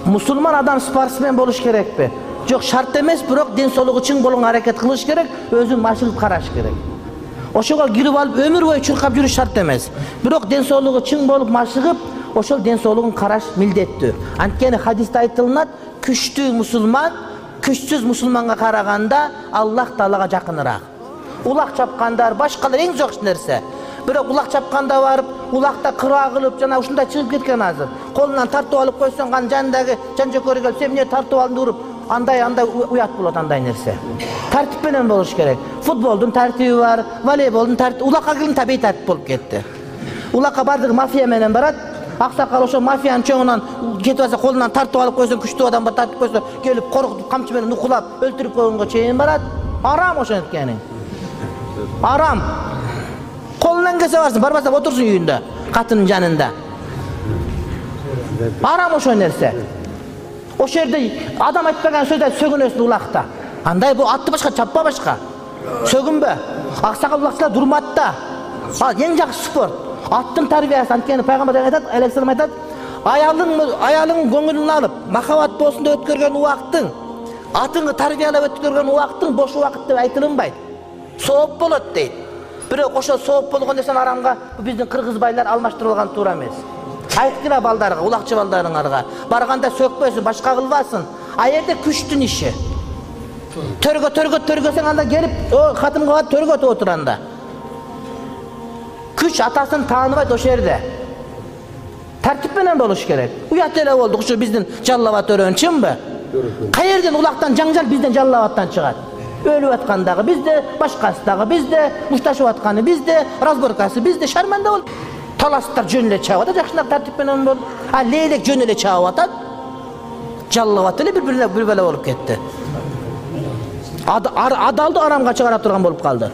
Musulman adam sportsmen boluş kerekpi? Yok, şart emes, biroq densoluğu çiң болгон hareket kılış kerek, özün maşıgıp karaş kerek. Oşoga girip alıp ömür boyu çurkap жүрүш şart emes. Biroq densoluğu çiң bolup maşıgıp, oşol densoluğun karaş mildеттүү. Antkeni hadiste aytылынат, күчтүү musulman күчсүз musulmanга караганда Аллах Таалага жакыныраак. Улак чапкандар, башкалар эң жок нерсе. Бирок улак чапканда барып, улакта кыра кылып, жана ушундай чыгып кеткен азыр. Колунан тартып алып койсоң, аны жанындагы жан-жөкөрү келип, "Сен эмне тартып алдың?" деп уруп, андай уят болот андай нерсе. Тартип менен болуш керек. Футболдун тартиби бар, волейболдун тартиби, улакка келген табий тартип болуп кетти. Улакка бардыгы мафия менен барат. Аксакал ошо мафиянын чоңунан кетип алса, колунан тартып алып койсоң, күчтүү адам бар тартып койсо, келип коркутуп камчы менен нукулап өлтүрүп койгонго чейин барат. Арам ошенткени. Арам. Колунан келсе барсın, барбаса отурsun үйүндө, катынын жанында. Арам ошо нерсе. Ошо жерде адам айтпаган сөздө сөгүнөсүн улакта. Андай бул атты башка, чаппа башка. Сөгүнбө. Аксакал улакчылар дурматта. Ал эң жакшы спорт. Аттын тарбиясы, анткени пайгамбар айтат, алейхиссалам айтат, аялың көңүлүн алып, махабат болсун деп өткөргөн убактың, атыңы тарбиялап өткөргөн убактың бош убакыт деп айтылынбайт. Сооп болот дейт. Бирок ошо сооп болгон нерсени арамга биздин кыргыз байлар алмаштырып алган туура эмес. Айткыра балдарга, улакчы балдарыңарга, барганда сөкпөсүн, башка кылбасын. А жерде күчтүн иши. Төргөсөң анда келип, катынга төргөтүп отур анда. Күч атасын тааныбайт ошо жерде. Тартип менен болуш керек. Уят эле болдук ушу биздин Жаллабат өрөөн, чынбы? Каерден улактан жаңжал бизден Жаллабаттан чыгат. Өлүп аткандагы бизде, башкасы дагы бизде, мушташып атканы бизде, разборкасы бизде, шарманда болуп. Таластар жөн эле чыгып атат, жакшынак тартип менен болуп. А лейлек жөн эле чыгып атат. Жаллабат эле бир-бирине болуп кетти. Адалды арамга чыгара турган болуп калды.